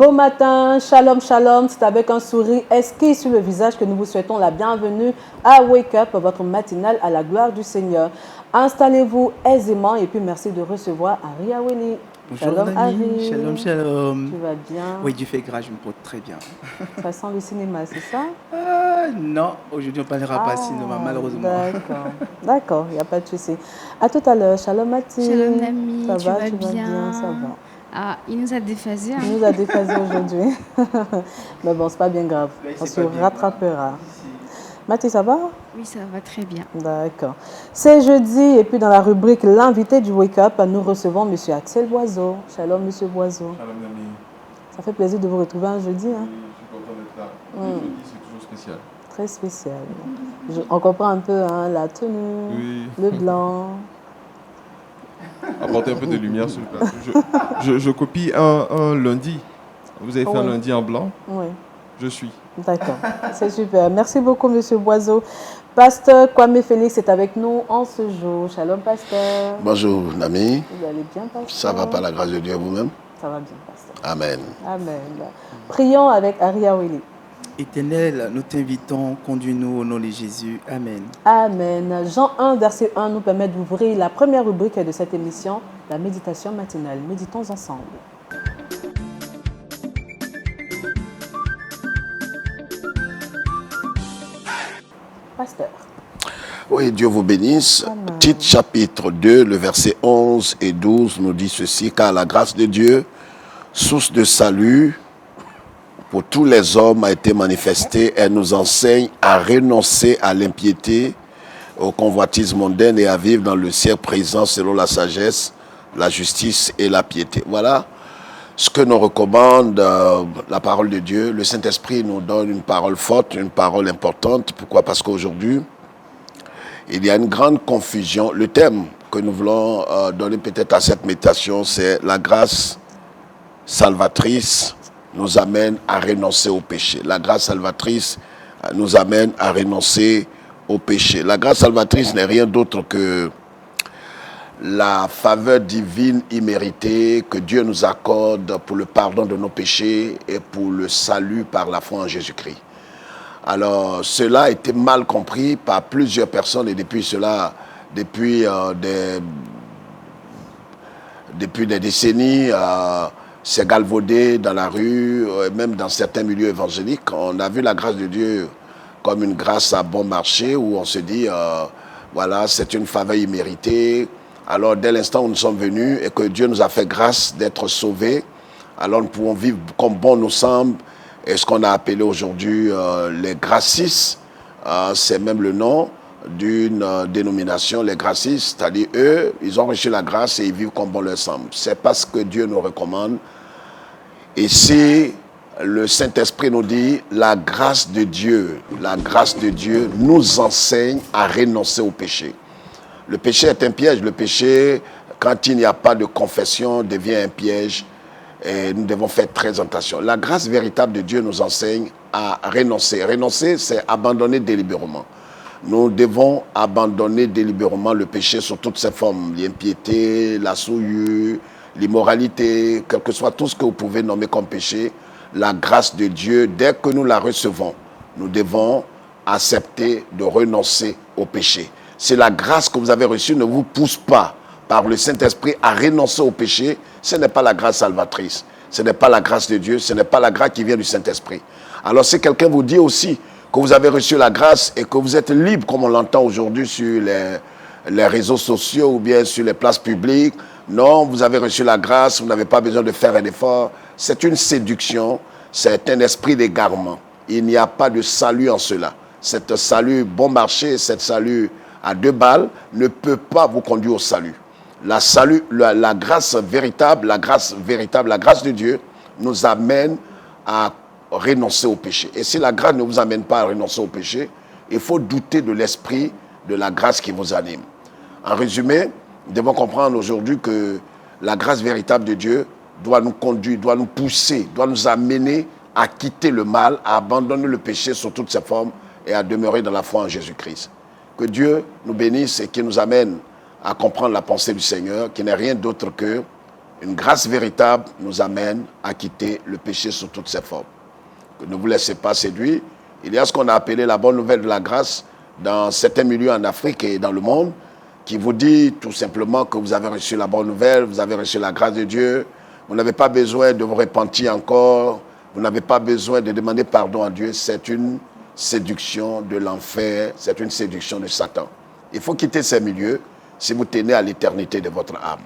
Bon matin, shalom, shalom. C'est avec un sourire esquisse sur le visage que nous vous souhaitons la bienvenue à Wake Up, votre matinale à la gloire du Seigneur. Installez-vous aisément et puis merci de recevoir Harry Aweli. Bonjour Shalom Nami, Harry. shalom shalom. Tu vas bien? Oui, Dieu fait grâce, je me porte très bien. Ça sent le cinéma, c'est ça? Non, aujourd'hui on ne parlera pas cinéma, malheureusement. D'accord, il n'y a pas de souci. À tout à l'heure, shalom Mathilde. Shalom Nami, Ça tu va, vas tu vas bien, ça va. Ah, il nous a déphasé. Il nous a déphasé aujourd'hui. Mais bon, c'est pas bien grave. On se rattrapera. Mathilde, ça va? Oui, ça va très bien. D'accord. C'est jeudi et puis dans la rubrique L'invité du Wake Up, nous recevons M. Axel Boiseau. Shalom, M. Boiseau. Shalom, Nami. Ça fait plaisir de vous retrouver un jeudi. Hein? Oui, je suis content d'être là. Le jeudi, c'est toujours spécial. Très spécial. On comprend un peu hein, la tenue, Oui. le blanc. Apporter un peu de lumière sur le plateau. Je copie un lundi. Vous avez fait un lundi en blanc? Oui. Je suis. D'accord, c'est super. Merci beaucoup, M. Boiseau. Pasteur Kwame Félix est avec nous en ce jour. Shalom, pasteur. Bonjour, Nami. Vous allez bien, pasteur? Ça va par la grâce de Dieu vous-même? Ça va bien, pasteur. Amen. Amen. Prions avec Harry Aweli. Éternel, nous t'invitons, conduis-nous au nom de Jésus. Amen. Amen. Jean 1, verset 1 nous permet d'ouvrir la première rubrique de cette émission, la méditation matinale. Méditons ensemble. Pasteur. Oui, Dieu vous bénisse. Amen. Tite chapitre 2, le verset 11 et 12 nous dit ceci: car la grâce de Dieu, source de salut pour tous les hommes, a été manifestée. Elle nous enseigne à renoncer à l'impiété, aux convoitises mondaines et à vivre dans le siècle présent selon la sagesse, la justice et la piété. Voilà ce que nous recommande la parole de Dieu. Le Saint-Esprit nous donne une parole forte, une parole importante. Pourquoi? Parce qu'aujourd'hui, il y a une grande confusion. Le thème que nous voulons donner peut-être à cette méditation, c'est la grâce salvatrice nous amène à renoncer au péché. La grâce salvatrice nous amène à renoncer au péché. La grâce salvatrice n'est rien d'autre que la faveur divine imméritée que Dieu nous accorde pour le pardon de nos péchés et pour le salut par la foi en Jésus-Christ. Alors, cela a été mal compris par plusieurs personnes et depuis des décennies, c'est galvaudé dans la rue, même dans certains milieux évangéliques. On a vu la grâce de Dieu comme une grâce à bon marché où on se dit, voilà, c'est une faveur imméritée. Alors, dès l'instant où nous sommes venus et que Dieu nous a fait grâce d'être sauvés, alors nous pouvons vivre comme bon nous semble. Et ce qu'on a appelé aujourd'hui les gracistes, c'est même le nom d'une dénomination, les gracistes, c'est-à-dire eux, ils ont reçu la grâce et ils vivent comme bon leur semble. C'est parce que Dieu nous recommande. Et si le Saint-Esprit nous dit, la grâce de Dieu nous enseigne à renoncer au péché. Le péché est un piège. Le péché, quand il n'y a pas de confession, devient un piège. Et nous devons faire très attention. La grâce véritable de Dieu nous enseigne à renoncer. Renoncer, c'est abandonner délibérément. Nous devons abandonner délibérément le péché sous toutes ses formes. L'impiété, la souillure, l'immoralité, quel que soit tout ce que vous pouvez nommer comme péché. La grâce de Dieu, dès que nous la recevons, nous devons accepter de renoncer au péché. Si la grâce que vous avez reçue ne vous pousse pas par le Saint-Esprit à renoncer au péché, ce n'est pas la grâce salvatrice. Ce n'est pas la grâce de Dieu, ce n'est pas la grâce qui vient du Saint-Esprit. Alors si quelqu'un vous dit aussi que vous avez reçu la grâce et que vous êtes libre, comme on l'entend aujourd'hui sur les réseaux sociaux ou bien sur les places publiques, non, vous avez reçu la grâce, vous n'avez pas besoin de faire un effort, c'est une séduction, c'est un esprit d'égarement. Il n'y a pas de salut en cela. Cet salut bon marché, cet salut à 2 balles ne peut pas vous conduire au salut. La grâce véritable, la grâce de Dieu nous amène à renoncer au péché. Et si la grâce ne vous amène pas à renoncer au péché, il faut douter de l'esprit de la grâce qui vous anime. En résumé, nous devons comprendre aujourd'hui que la grâce véritable de Dieu doit nous conduire, doit nous pousser, doit nous amener à quitter le mal, à abandonner le péché sous toutes ses formes et à demeurer dans la foi en Jésus-Christ. Que Dieu nous bénisse et qu'il nous amène à comprendre la pensée du Seigneur, qui n'est rien d'autre que Une grâce véritable nous amène à quitter le péché sous toutes ses formes. Que ne vous laissez pas séduire. Il y a ce qu'on a appelé la bonne nouvelle de la grâce dans certains milieux en Afrique et dans le monde, qui vous dit tout simplement que vous avez reçu la bonne nouvelle, vous avez reçu la grâce de Dieu, vous n'avez pas besoin de vous repentir encore, vous n'avez pas besoin de demander pardon à Dieu. C'est une séduction de l'enfer, c'est une séduction de Satan. Il faut quitter ces milieux si vous tenez à l'éternité de votre âme.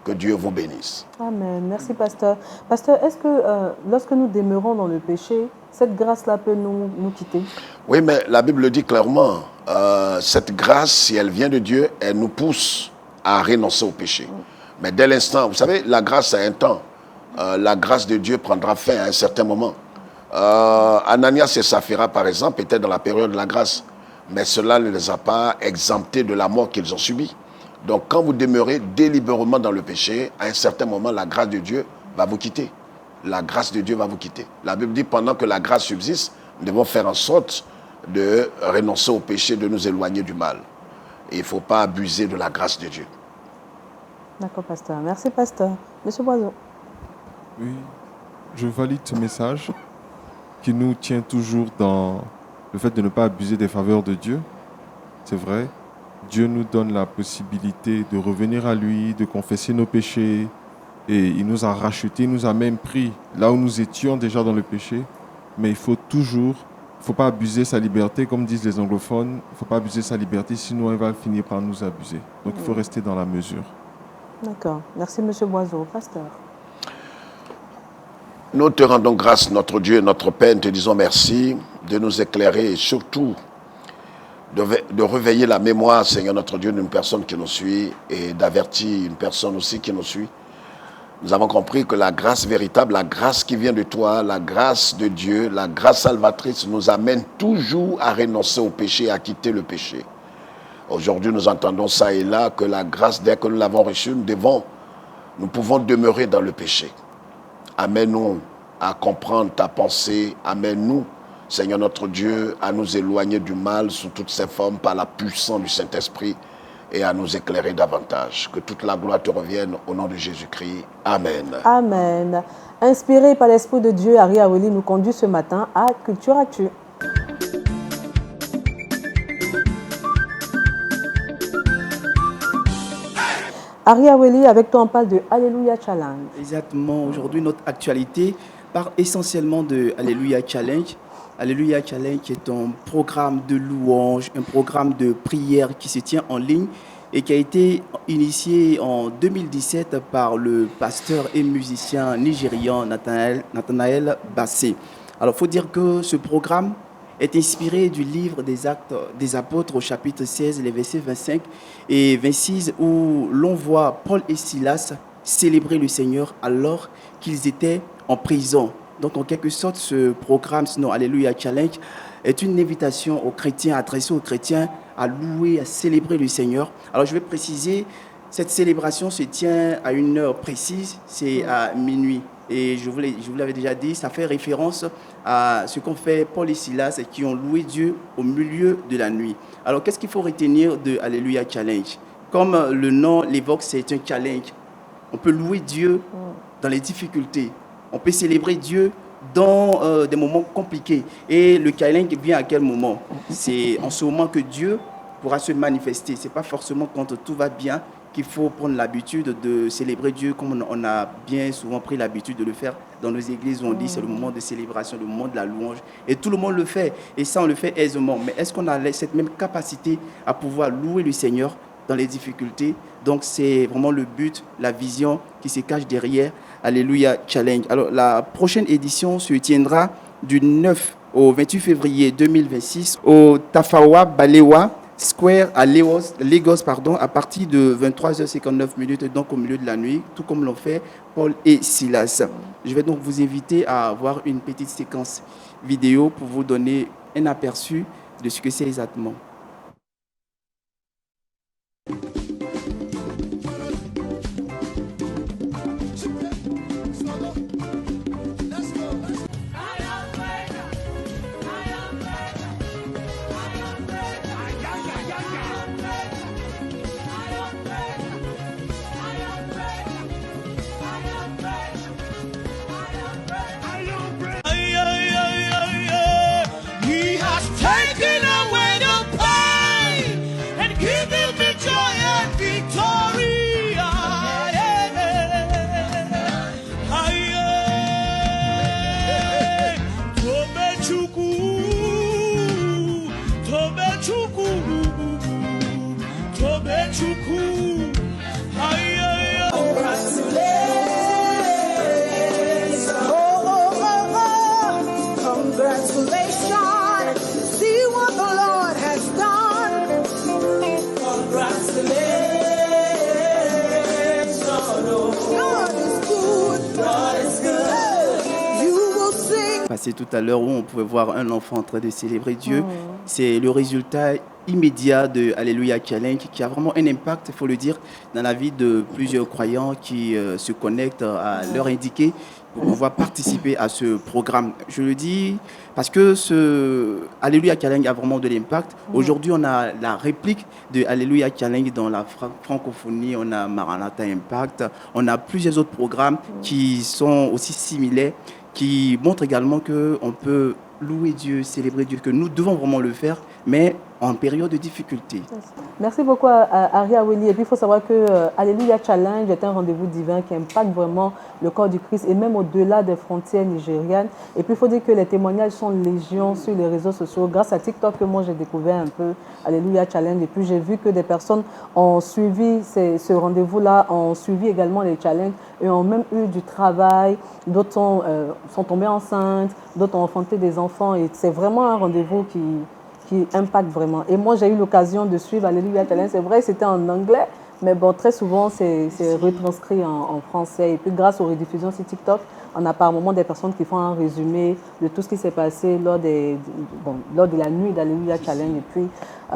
Que Dieu vous bénisse. Amen. Merci, pasteur. Pasteur, est-ce que lorsque nous demeurons dans le péché, cette grâce-là peut nous quitter? Oui, mais la Bible le dit clairement. Cette grâce, si elle vient de Dieu, elle nous pousse à renoncer au péché. Mais dès l'instant, vous savez, la grâce a un temps. La grâce de Dieu prendra fin à un certain moment. Ananias et Saphira, par exemple, étaient dans la période de la grâce. Mais cela ne les a pas exemptés de la mort qu'ils ont subie. Donc, quand vous demeurez délibérément dans le péché, à un certain moment, la grâce de Dieu va vous quitter. La grâce de Dieu va vous quitter. La Bible dit, pendant que la grâce subsiste, nous devons faire en sorte de renoncer au péché, de nous éloigner du mal. Et il ne faut pas abuser de la grâce de Dieu. D'accord, pasteur. Merci, pasteur. Monsieur Boiseau. Oui, je valide ce message qui nous tient toujours dans le fait de ne pas abuser des faveurs de Dieu. C'est vrai, Dieu nous donne la possibilité de revenir à lui, de confesser nos péchés. Et il nous a rachetés, il nous a même pris là où nous étions déjà dans le péché. Mais il faut pas abuser sa liberté, comme disent les anglophones. Il ne faut pas abuser sa liberté, sinon elle va finir par nous abuser. Donc il faut rester dans la mesure. D'accord. Merci, monsieur Boiseau. Pasteur. Nous te rendons grâce, notre Dieu et notre Père, nous te disons merci de nous éclairer et surtout de réveiller la mémoire, Seigneur notre Dieu, d'une personne qui nous suit et d'avertir une personne aussi qui nous suit. Nous avons compris que la grâce véritable, la grâce qui vient de toi, la grâce de Dieu, la grâce salvatrice nous amène toujours à renoncer au péché et à quitter le péché. Aujourd'hui, nous entendons ça et là, que la grâce, dès que nous l'avons reçue, nous pouvons demeurer dans le péché. Amène-nous à comprendre ta pensée. Amène-nous, Seigneur notre Dieu, à nous éloigner du mal sous toutes ses formes par la puissance du Saint-Esprit et à nous éclairer davantage. Que toute la gloire te revienne au nom de Jésus-Christ. Amen. Amen. Inspiré par l'Esprit de Dieu, Ari Aweli nous conduit ce matin à Culture Actu. Ari Aweli, avec toi, on parle de Alléluia Challenge. Exactement. Aujourd'hui, notre actualité parle essentiellement de Alléluia Challenge. Alléluia Challenge est un programme de louange, un programme de prière qui se tient en ligne et qui a été initié en 2017 par le pasteur et musicien nigérian Nathanaël Bassé. Alors, il faut dire que ce programme est inspiré du livre des Actes des Apôtres au chapitre 16, les versets 25 et 26, où l'on voit Paul et Silas célébrer le Seigneur alors qu'ils étaient en prison. Donc, en quelque sorte, ce programme, sinon Alléluia Challenge, est une invitation aux chrétiens, adressée aux chrétiens à louer, à célébrer le Seigneur. Alors, je vais préciser, cette célébration se tient à une heure précise, c'est à minuit. Et je vous l'avais déjà dit, ça fait référence à ce qu'ont fait Paul et Silas qui ont loué Dieu au milieu de la nuit. Alors, qu'est-ce qu'il faut retenir de Alléluia Challenge? Comme le nom l'évoque, c'est un challenge. On peut louer Dieu dans les difficultés. On peut célébrer Dieu dans des moments compliqués. Et le challenge vient à quel moment? C'est en ce moment que Dieu pourra se manifester. Ce n'est pas forcément quand tout va bien qu'il faut prendre l'habitude de célébrer Dieu comme on a bien souvent pris l'habitude de le faire dans nos églises où on dit c'est le moment de célébration, le moment de la louange. Et tout le monde le fait. Et ça, on le fait aisément. Mais est-ce qu'on a cette même capacité à pouvoir louer le Seigneur dans les difficultés? Donc, c'est vraiment le but, la vision qui se cache derrière Alléluia Challenge. Alors, la prochaine édition se tiendra du 9 au 28 février 2026 au Tafawa Balewa Square à Lagos, à partir de 23h59, donc au milieu de la nuit, tout comme l'ont fait Paul et Silas. Je vais donc vous inviter à voir une petite séquence vidéo pour vous donner un aperçu de ce que c'est exactement. passé tout à l'heure où on pouvait voir un enfant en train de célébrer Dieu. C'est le résultat immédiat de Alléluia Challenge qui a vraiment un impact, il faut le dire, dans la vie de plusieurs croyants qui se connectent à l'heure indiquée pour pouvoir participer à ce programme. Je le dis parce que ce Alléluia Challenge a vraiment de l'impact. Aujourd'hui, on a la réplique de Alléluia Challenge dans la francophonie, on a Maranatha Impact, on a plusieurs autres programmes qui sont aussi similaires, qui montrent également qu'on peut louer Dieu, célébrer Dieu, que nous devons vraiment le faire, mais en période de difficulté. Merci beaucoup à Aria Willy. Et puis il faut savoir que Alléluia Challenge est un rendez-vous divin qui impacte vraiment le corps du Christ et même au-delà des frontières nigérianes. Et puis il faut dire que les témoignages sont légion sur les réseaux sociaux. Grâce à TikTok que moi j'ai découvert un peu Alléluia Challenge. Et puis j'ai vu que des personnes ont suivi ce rendez-vous-là, ont suivi également les challenges et ont même eu du travail. D'autres sont tombées enceintes, d'autres ont enfanté des enfants. Et c'est vraiment un rendez-vous qui impacte vraiment. Et moi, j'ai eu l'occasion de suivre Alléluia Challenge. C'est vrai, c'était en anglais, mais bon, très souvent, c'est retranscrit en français. Et puis, grâce aux rediffusions sur TikTok, on a par moment des personnes qui font un résumé de tout ce qui s'est passé lors de la nuit d'Alléluia Challenge. Et puis,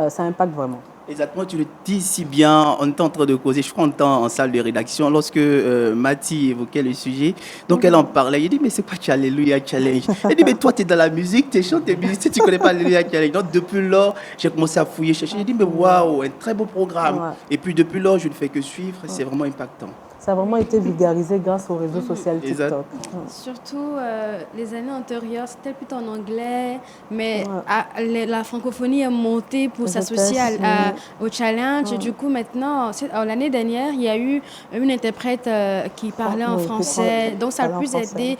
ça impacte vraiment. Exactement, tu le dis si bien. On était en train de causer, je crois, on était en salle de rédaction lorsque Mathie évoquait le sujet. Donc, elle en parlait. Il dit, mais c'est quoi Alléluia Challenge? Elle dit, mais toi, tu es dans la musique, tu chantes tes musiques, si tu ne connais pas Alléluia Challenge. Donc, depuis lors, j'ai commencé à fouiller, chercher. J'ai dit, mais waouh, un très beau programme. Ouais. Et puis, depuis lors, je ne fais que suivre. C'est vraiment impactant. Ça a vraiment été vulgarisé grâce aux réseaux sociaux TikTok. Surtout les années antérieures, c'était plutôt en anglais, mais la francophonie est montée pour s'associer au challenge. Et du coup, maintenant, l'année dernière, il y a eu une interprète qui parlait en français. Donc, ça a plus aidé,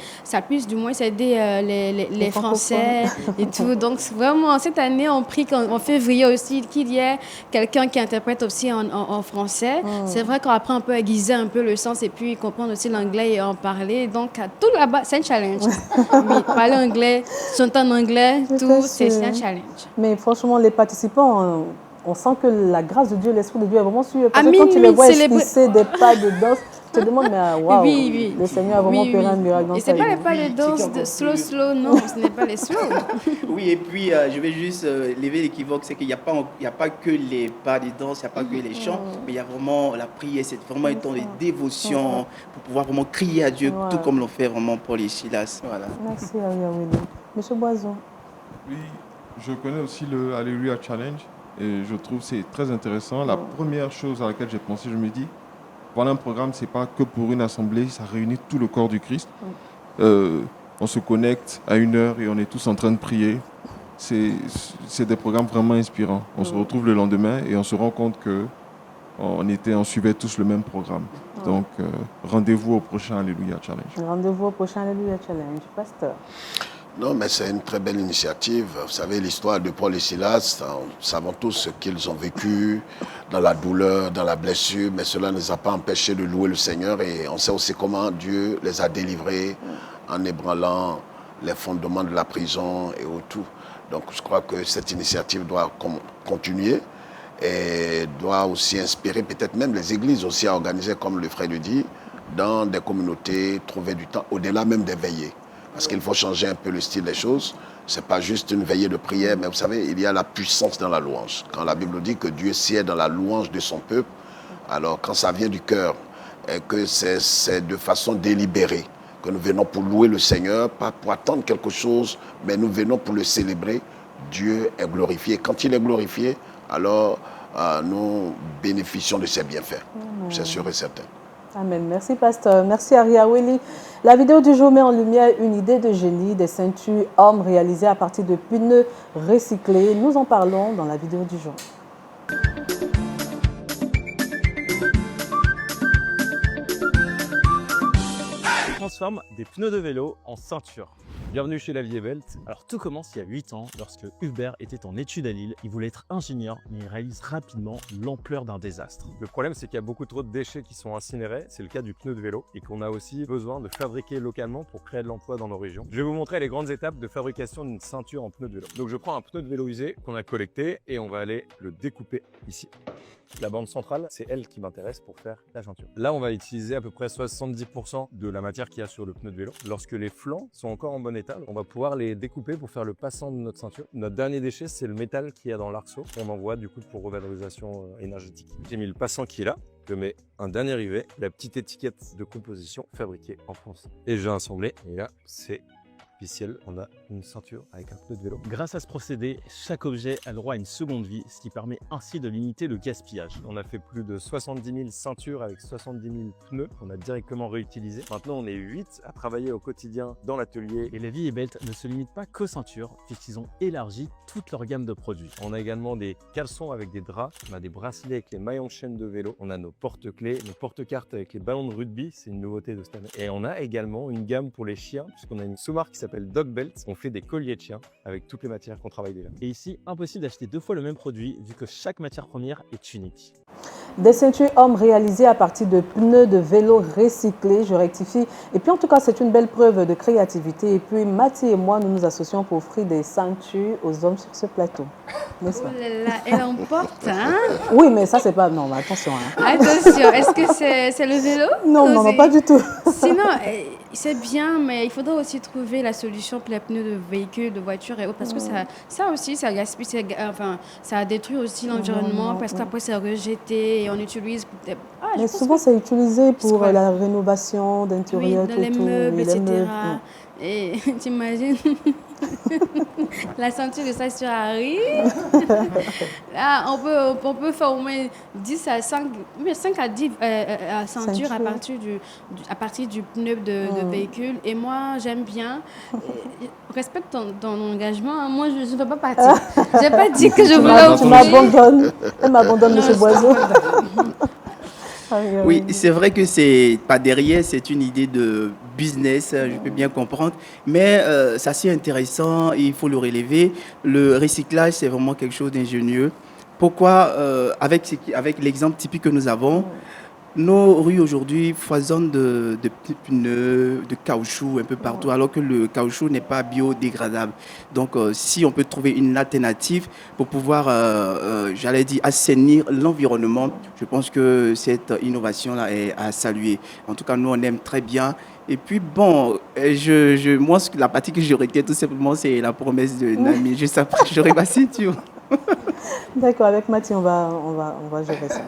du moins aider les Français et tout. Donc, vraiment, cette année, on prie en février aussi qu'il y ait quelqu'un qui interprète aussi en français. C'est vrai qu'on apprend un peu à aiguiser un peu le sens et puis comprendre aussi l'anglais et en parler. Donc, tout là-bas, c'est un challenge. Oui, parler anglais, chanter en anglais, tout, c'est un challenge. Mais franchement, les participants, on sent que la grâce de Dieu, l'Esprit de Dieu est vraiment sur eux. Parce que quand tu les vois esquisser des pas de danse, tu te demandes, mais waouh, le Seigneur a vraiment opéré un miracle dans sa vie. Et ce n'est pas les danses de slow, non, ce n'est pas les slow. Oui, et puis je vais juste lever l'équivoque, c'est qu'il n'y a pas que les pas de danse, il n'y a pas que les chants, mais il y a vraiment la prière, c'est vraiment un temps de dévotion pour pouvoir vraiment crier à Dieu, tout comme l'ont fait vraiment Paul et Silas. Voilà. Merci, Aria Willy. Monsieur Boison. Oui, je connais aussi le Alléluia Challenge et je trouve que c'est très intéressant. La première chose à laquelle j'ai pensé, je me dis, voilà un programme, ce n'est pas que pour une assemblée, ça réunit tout le corps du Christ. On se connecte à 1h et on est tous en train de prier. C'est des programmes vraiment inspirants. On se retrouve le lendemain et on se rend compte qu'on suivait tous le même programme. Donc, rendez-vous au prochain Alléluia Challenge. Rendez-vous au prochain Alléluia Challenge. Pasteur. Non, mais c'est une très belle initiative. Vous savez, l'histoire de Paul et Silas, nous savons tous ce qu'ils ont vécu dans la douleur, dans la blessure, mais cela ne les a pas empêchés de louer le Seigneur. Et on sait aussi comment Dieu les a délivrés en ébranlant les fondements de la prison et tout. Donc, je crois que cette initiative doit continuer et doit aussi inspirer peut-être même les églises aussi à organiser, comme le frère le dit, dans des communautés, trouver du temps, au-delà même des veillées. Parce qu'il faut changer un peu le style des choses. Ce n'est pas juste une veillée de prière, mais vous savez, il y a la puissance dans la louange. Quand la Bible dit que Dieu sied dans la louange de son peuple, alors quand ça vient du cœur, et que c'est de façon délibérée, que nous venons pour louer le Seigneur, pas pour attendre quelque chose, mais nous venons pour le célébrer, Dieu est glorifié. Quand il est glorifié, alors nous bénéficions de ses bienfaits. C'est sûr et certain. Amen. Merci, pasteur. Merci, Aria Willy. La vidéo du jour met en lumière une idée de génie des ceintures hommes réalisées à partir de pneus recyclés. Nous en parlons dans la vidéo du jour. Transforme des pneus de vélo en ceinture. Bienvenue chez La Vie est Belle. Alors tout commence il y a 8 ans lorsque Hubert était en études à Lille. Il voulait être ingénieur mais il réalise rapidement l'ampleur d'un désastre. Le problème c'est qu'il y a beaucoup trop de déchets qui sont incinérés, c'est le cas du pneu de vélo et qu'on a aussi besoin de fabriquer localement pour créer de l'emploi dans nos régions. Je vais vous montrer les grandes étapes de fabrication d'une ceinture en pneu de vélo. Donc je prends un pneu de vélo usé qu'on a collecté et on va aller le découper ici. La bande centrale, c'est elle qui m'intéresse pour faire la ceinture. Là, on va utiliser à peu près 70% de la matière qu'il y a sur le pneu de vélo. Lorsque les flancs sont encore en bon métal. On va pouvoir les découper pour faire le passant de notre ceinture. Notre dernier déchet, c'est le métal qu'il y a dans l'arceau. On envoie du coup pour revalorisation énergétique. J'ai mis le passant qui est là. Je mets un dernier rivet, la petite étiquette de composition fabriquée en France. Et je vais assembler. Et là, c'est officiel, on a une ceinture avec un pneu de vélo. Grâce à ce procédé, chaque objet a le droit à une seconde vie, ce qui permet ainsi de limiter le gaspillage. On a fait plus de 70 000 ceintures avec 70 000 pneus qu'on a directement réutilisés. Maintenant, on est 8 à travailler au quotidien dans l'atelier. Et la vie est belle ne se limite pas qu'aux ceintures, puisqu'ils ont élargi toute leur gamme de produits. On a également des caleçons avec des draps, on a des bracelets avec les maillons de chaîne de vélo, on a nos porte-clés, nos porte-cartes avec les ballons de rugby, c'est une nouveauté de cette année. Et on a également une gamme pour les chiens, puisqu'on a une sous-marque qui s'appelle Dog Belt. On fait des colliers de chiens avec toutes les matières qu'on travaille déjà. Et ici, impossible d'acheter 2 fois le même produit, vu que chaque matière première est unique. Des ceintures hommes réalisées à partir de pneus de vélo recyclés, je rectifie. Et puis en tout cas, c'est une belle preuve de créativité. Et puis Mathie et moi, nous nous associons pour offrir des ceintures aux hommes sur ce plateau. N'est-ce pas? Oh là là, elle emporte, hein? Oui, mais ça, c'est pas... Non, mais attention. Hein. Attention, est-ce que c'est le vélo? Non, pas du tout. Sinon, c'est bien, mais il faudra aussi trouver la solution pour les pneus de véhicules, de voitures et autres, parce que ça aussi, ça gaspille, ça détruit aussi l'environnement, parce qu'après, c'est rejeté et on utilise... mais souvent, c'est utilisé pour la rénovation d'intérieur, oui, dans les meubles, etc. Et t'imagines la ceinture de ça sur arrive. Là, on peut faire au moins 10 à 5 à 10 ceintures à partir du pneu de véhicule. Et moi, j'aime bien. Respecte ton engagement. Moi, je ne veux pas partir. Je n'ai pas dit que je voulais ouvrir. Tu m'abandonnes. Elle m'abandonne, M. Boiseau. Oui, c'est vrai que c'est pas derrière, c'est une idée de business, je peux bien comprendre, mais c'est assez intéressant, il faut le relever. Le recyclage, c'est vraiment quelque chose d'ingénieux. Pourquoi, avec l'exemple typique que nous avons, nos rues aujourd'hui foisonnent de petits pneus, de caoutchouc un peu partout, alors que le caoutchouc n'est pas biodégradable. Donc, si on peut trouver une alternative pour pouvoir, j'allais dire, assainir l'environnement, je pense que cette innovation-là est à saluer. En tout cas, nous, on aime très bien. Et puis, bon, moi, la partie que je retiens tout simplement, c'est la promesse de Nami. Juste après, j'aurai ma ceinture. D'accord, avec Mathie, on va gérer ça.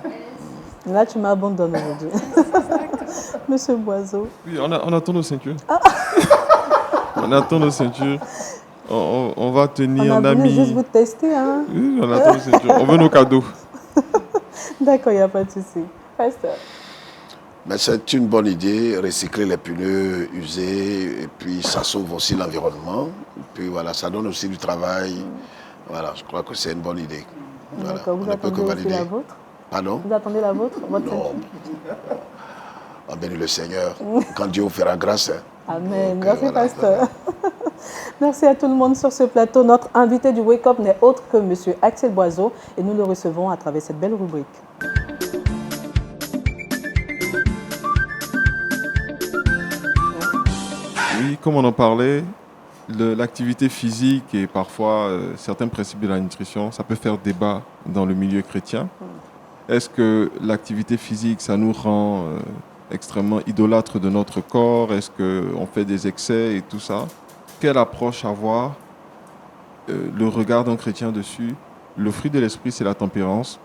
Là, tu m'abandonnes aujourd'hui. Monsieur Boiseau. Oui, on attend nos ceintures. On attend nos ceintures. On va tenir on a voulu juste vous tester. Hein? Oui, on attend nos ceintures. On veut nos cadeaux. D'accord, il n'y a pas de souci. Pasteur. Mais c'est une bonne idée, recycler les pneus usés, et puis ça sauve aussi l'environnement. Et puis voilà, ça donne aussi du travail. Voilà, je crois que c'est une bonne idée. Voilà, d'accord, vous attendez aussi la vôtre? Pardon? Vous attendez la vôtre? Non. On bénit le Seigneur. Quand Dieu vous fera grâce. Hein. Amen. Donc, merci, voilà. Pasteur. Merci à tout le monde sur ce plateau. Notre invité du Wake Up n'est autre que M. Axel Boiseau et nous le recevons à travers cette belle rubrique. Oui, comme on en parlait, l'activité physique et parfois certains principes de la nutrition, ça peut faire débat dans le milieu chrétien. Est-ce que l'activité physique, ça nous rend extrêmement idolâtres de notre corps? Est-ce qu'on fait des excès et tout ça? Quelle approche avoir? Le regard d'un chrétien dessus? Le fruit de l'esprit, c'est la tempérance.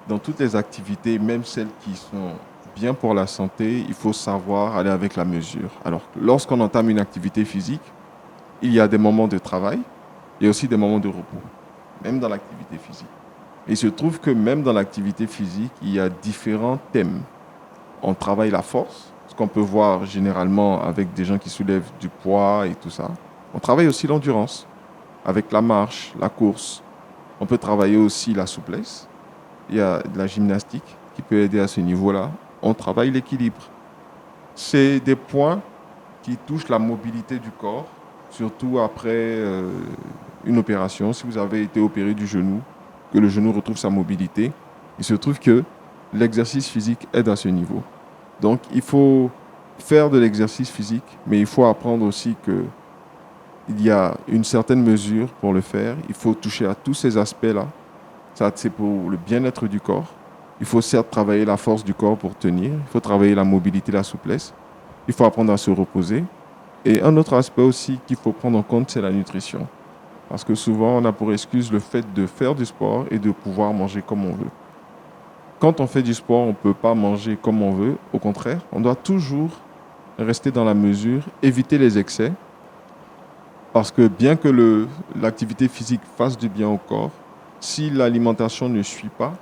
Dans toutes les activités, même celles qui sont bien pour la santé, il faut savoir aller avec la mesure. Alors, lorsqu'on entame une activité physique, il y a des moments de travail et aussi des moments de repos, même dans l'activité physique. Il se trouve que même dans l'activité physique, il y a différents thèmes. On travaille la force, ce qu'on peut voir généralement avec des gens qui soulèvent du poids et tout ça. On travaille aussi l'endurance, avec la marche, la course. On peut travailler aussi la souplesse. Il y a de la gymnastique qui peut aider à ce niveau-là. On travaille l'équilibre. C'est des points qui touchent la mobilité du corps, surtout après une opération. Si vous avez été opéré du genou, que le genou retrouve sa mobilité, il se trouve que l'exercice physique aide à ce niveau. Donc, il faut faire de l'exercice physique, mais il faut apprendre aussi qu'il y a une certaine mesure pour le faire. Il faut toucher à tous ces aspects-là. Ça, c'est pour le bien-être du corps. Il faut certes travailler la force du corps pour tenir. Il faut travailler la mobilité, la souplesse. Il faut apprendre à se reposer. Et un autre aspect aussi qu'il faut prendre en compte, c'est la nutrition. Parce que souvent, on a pour excuse le fait de faire du sport et de pouvoir manger comme on veut. Quand on fait du sport, on ne peut pas manger comme on veut. Au contraire, on doit toujours rester dans la mesure, éviter les excès. Parce que bien que l'activité physique fasse du bien au corps, si l'alimentation ne suit pas,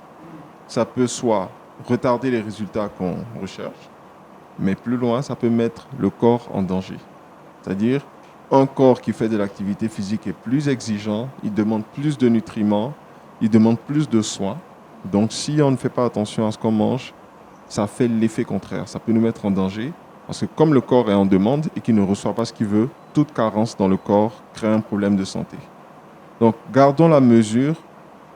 ça peut soit retarder les résultats qu'on recherche, mais plus loin, ça peut mettre le corps en danger. C'est-à-dire, un corps qui fait de l'activité physique est plus exigeant, il demande plus de nutriments, il demande plus de soins. Donc, si on ne fait pas attention à ce qu'on mange, ça fait l'effet contraire. Ça peut nous mettre en danger parce que comme le corps est en demande et qu'il ne reçoit pas ce qu'il veut, toute carence dans le corps crée un problème de santé. Donc, gardons la mesure.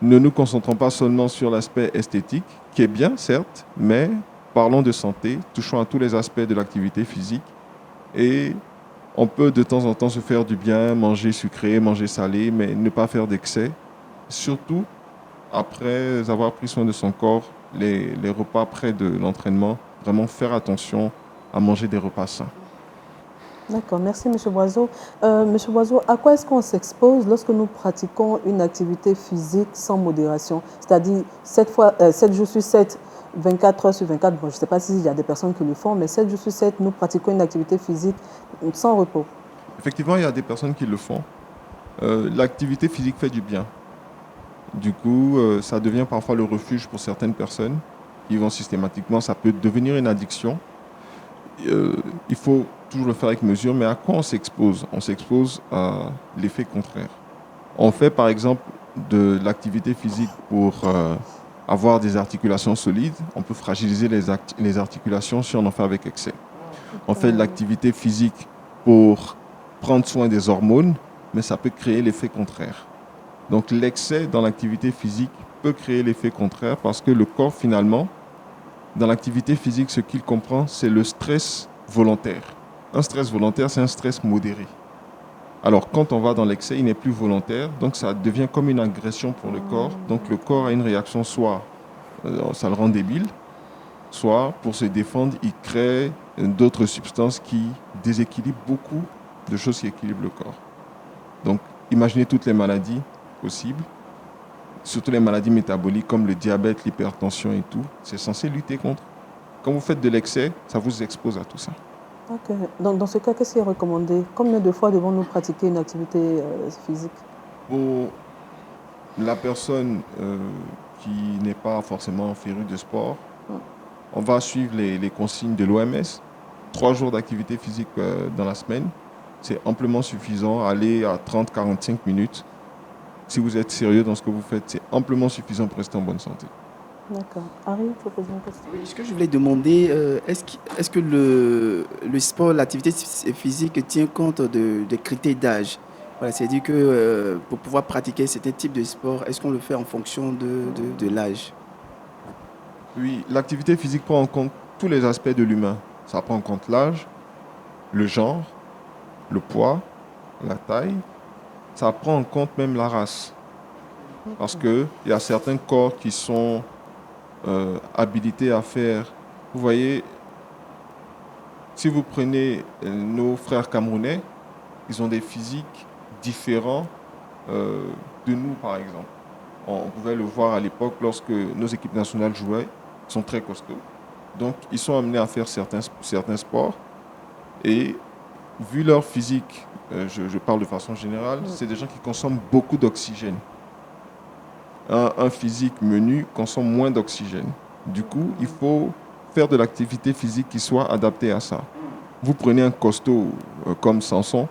Ne nous concentrons pas seulement sur l'aspect esthétique, qui est bien, certes, mais parlons de santé, touchons à tous les aspects de l'activité physique et on peut de temps en temps se faire du bien, manger sucré, manger salé, mais ne pas faire d'excès. Surtout, après avoir pris soin de son corps, les repas près de l'entraînement, vraiment faire attention à manger des repas sains. D'accord, merci M. Boiseau. M. Boiseau, à quoi est-ce qu'on s'expose lorsque nous pratiquons une activité physique sans modération? C'est-à-dire 7 jours sur 7, 24 heures sur 24, bon, je ne sais pas s'il y a des personnes qui le font, mais 7 jours sur 7, nous pratiquons une activité physique sans repos. Effectivement, il y a des personnes qui le font. L'activité physique fait du bien. Du coup, ça devient parfois le refuge pour certaines personnes qui vont systématiquement, ça peut devenir une addiction. Il faut toujours le faire avec mesure, mais à quoi on s'expose? On s'expose à l'effet contraire. On fait par exemple de l'activité physique pour avoir des articulations solides. On peut fragiliser les articulations si on en fait avec excès. On fait de l'activité physique pour prendre soin des hormones, mais ça peut créer l'effet contraire. Donc l'excès dans l'activité physique peut créer l'effet contraire parce que le corps finalement, dans l'activité physique, ce qu'il comprend, c'est le stress volontaire. Un stress volontaire, c'est un stress modéré. Alors, quand on va dans l'excès, il n'est plus volontaire, donc ça devient comme une agression pour le corps. Donc, le corps a une réaction, soit ça le rend débile, soit pour se défendre, il crée d'autres substances qui déséquilibrent beaucoup de choses qui équilibrent le corps. Donc, imaginez toutes les maladies possibles, surtout les maladies métaboliques comme le diabète, l'hypertension et tout, c'est censé lutter contre. Quand vous faites de l'excès, ça vous expose à tout ça. Ok. Dans ce cas, qu'est-ce qui est recommandé? Combien de fois devons-nous pratiquer une activité physique? Pour la personne qui n'est pas forcément férue de sport, on va suivre les consignes de l'OMS. 3 jours d'activité physique dans la semaine, c'est amplement suffisant. Aller à 30-45 minutes. Si vous êtes sérieux dans ce que vous faites, c'est amplement suffisant pour rester en bonne santé. D'accord. Harry, tu peux poser une question? Oui, ce que je voulais demander, est-ce que le sport, l'activité physique tient compte des critères d'âge? Voilà, c'est-à-dire que pour pouvoir pratiquer certains types de sport, est-ce qu'on le fait en fonction de l'âge? Oui, l'activité physique prend en compte tous les aspects de l'humain. Ça prend en compte l'âge, le genre, le poids, la taille. Ça prend en compte même la race. Parce qu'il y a certains corps qui sont habilités à faire. Vous voyez, si vous prenez nos frères camerounais, ils ont des physiques différents de nous, par exemple. On pouvait le voir à l'époque lorsque nos équipes nationales jouaient, ils sont très costauds. Donc, ils sont amenés à faire certains sports. Et vu leur physique, je parle de façon générale, c'est des gens qui consomment beaucoup d'oxygène. Un physique menu consomme moins d'oxygène. Du coup, il faut faire de l'activité physique qui soit adaptée à ça. Vous prenez un costaud comme Samson,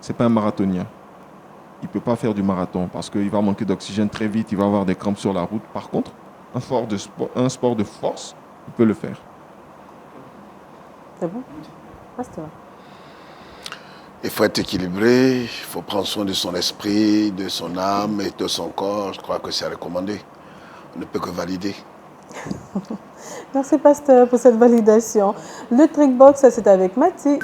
ce n'est pas un marathonien. Il ne peut pas faire du marathon parce qu'il va manquer d'oxygène très vite, il va avoir des crampes sur la route. Par contre, un sport de force, il peut le faire. C'est bon? Pasteur. Il faut être équilibré, il faut prendre soin de son esprit, de son âme et de son corps. Je crois que c'est recommandé. On ne peut que valider. Merci, pasteur, pour cette validation. Le trickbox, c'est avec Mathie.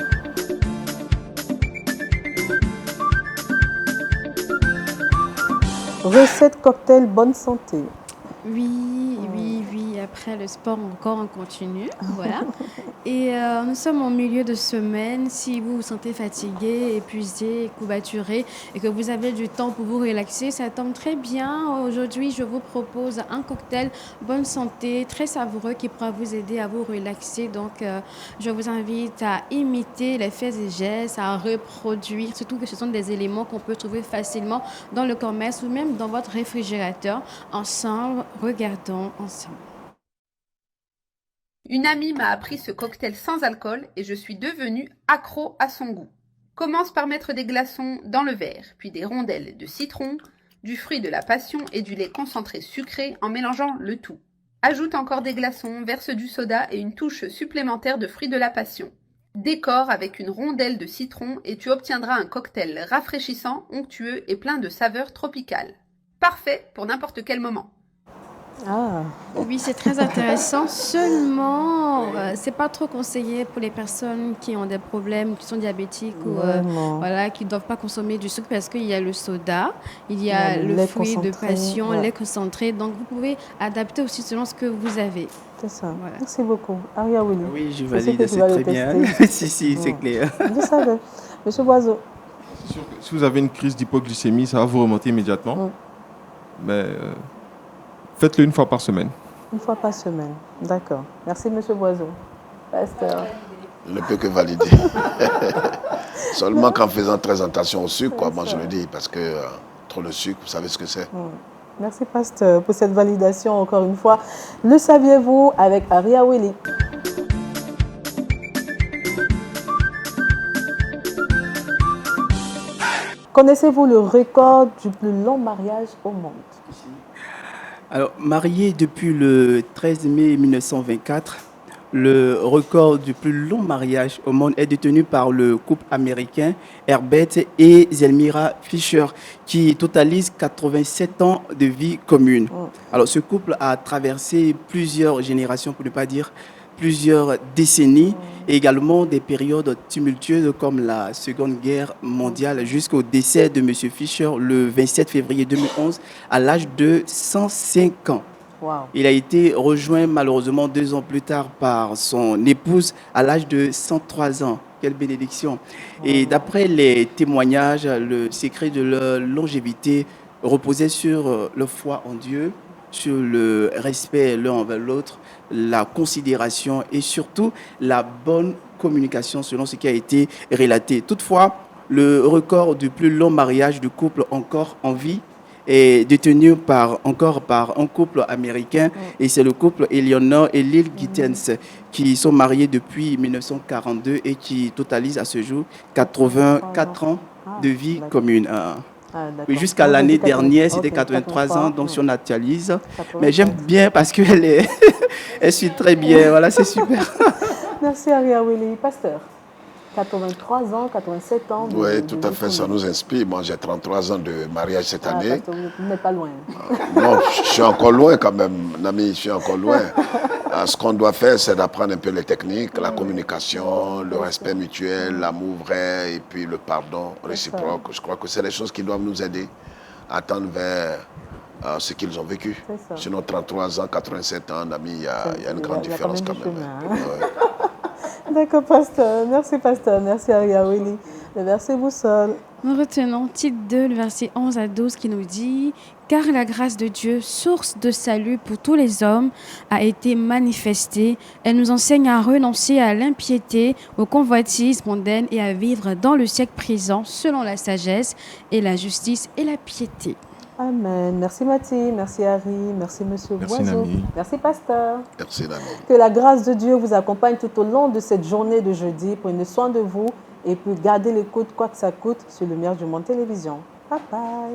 Recette cocktail bonne santé. Oui. après le sport, encore on continue. Voilà. Et nous sommes en milieu de semaine. Si vous vous sentez fatigué, épuisé, courbaturé et que vous avez du temps pour vous relaxer, ça tombe très bien. Aujourd'hui, je vous propose un cocktail bonne santé, très savoureux qui pourra vous aider à vous relaxer. Donc, je vous invite à imiter les faits et gestes, à reproduire, surtout que ce sont des éléments qu'on peut trouver facilement dans le commerce ou même dans votre réfrigérateur. Ensemble, regardons ensemble. Une amie m'a appris ce cocktail sans alcool et je suis devenue accro à son goût. Commence par mettre des glaçons dans le verre, puis des rondelles de citron, du fruit de la passion et du lait concentré sucré en mélangeant le tout. Ajoute encore des glaçons, verse du soda et une touche supplémentaire de fruit de la passion. Décore avec une rondelle de citron et tu obtiendras un cocktail rafraîchissant, onctueux et plein de saveurs tropicales. Parfait pour n'importe quel moment. Ah, Oui, c'est très intéressant. Seulement, c'est pas trop conseillé pour les personnes qui ont des problèmes, qui sont diabétiques ou vraiment. voilà, qui ne doivent pas consommer du sucre parce qu'il y a le soda, il y Il y a a le le lait fruit de concentré, passion, ouais. lait concentré. Donc, vous pouvez adapter aussi selon ce que vous avez. C'est ça. Voilà. Merci beaucoup. Aria Willy. Oui, je Je sais valide, que tu c'est vas le très bien. tester. Si, si, c'est clair. Je savais. Monsieur Boiseau. C'est sûr que si vous avez une crise d'hypoglycémie, ça va vous remonter immédiatement. Mm. Mais faites-le une fois par semaine. Une fois par semaine. D'accord. Merci, Monsieur Boiseau. Pasteur. Je ne peux que valider. Seulement qu'en faisant très attention au sucre, quoi, moi je le dis, parce que trop de sucre, vous savez ce que c'est. Merci, Pasteur, pour cette validation encore une fois. Le saviez-vous avec Aria Willy? Connaissez-vous le record du plus long mariage au monde? Alors, marié depuis le 13 mai 1924, le record du plus long mariage au monde est détenu par le couple américain Herbert et Zelmira Fisher, qui totalise 87 ans de vie commune. Alors, ce couple a traversé plusieurs générations, pour ne pas dire plusieurs décennies, et également des périodes tumultueuses comme la Seconde Guerre mondiale jusqu'au décès de M. Fisher le 27 février 2011 à l'âge de 105 ans. Wow. Il a été rejoint malheureusement 2 ans plus tard par son épouse à l'âge de 103 ans. Quelle bénédiction. Et d'après les témoignages, le secret de leur longévité reposait sur leur foi en Dieu, sur le respect l'un envers l'autre, la considération et surtout la bonne communication selon ce qui a été relaté. Toutefois, le record du plus long mariage du couple encore en vie est détenu encore par un couple américain et c'est le couple Eleanor et Lil Gittens qui sont mariés depuis 1942 et qui totalisent à ce jour 84 ans de vie commune. Oui, jusqu'à l'année dernière, c'était 83 ans, donc si on actualise. Mais j'aime bien parce qu'elle elle suit très bien. Voilà, c'est super. Merci, Aria Willy. Pasteur, 83 ans, 87 ans. Oui, tout à fait, ça nous inspire. Moi, j'ai 33 ans de mariage cette année. Pasteur, vous n'êtes pas loin. Non, je suis encore loin quand même, mon ami, je suis encore loin. Ce qu'on doit faire, c'est d'apprendre un peu les techniques, la communication, le respect mutuel, l'amour vrai et puis le pardon réciproque. Je crois que c'est les choses qui doivent nous aider à tendre vers ce qu'ils ont vécu. Sinon, 33 ans, 87 ans, ami, il y a une grande différence quand même. Ouais. D'accord, Pasteur. Merci, Pasteur. Merci, Aria Willy. Le verset boussole. Nous retenons Tite 2, le verset 11 à 12 qui nous dit « Car la grâce de Dieu, source de salut pour tous les hommes, a été manifestée. Elle nous enseigne à renoncer à l'impiété, aux convoitises mondaines et à vivre dans le siècle présent selon la sagesse et la justice et la piété. » Amen. Merci, Mathie. Merci, Harry. Merci, Monsieur Merci, Boiseau. Nami. Merci, Pasteur. Merci, Nami. Que la grâce de Dieu vous accompagne tout au long de cette journée de jeudi. Prenez soin de vous et puis gardez l'écoute, quoi que ça coûte, sur Lumière du Monde Télévision. Bye bye.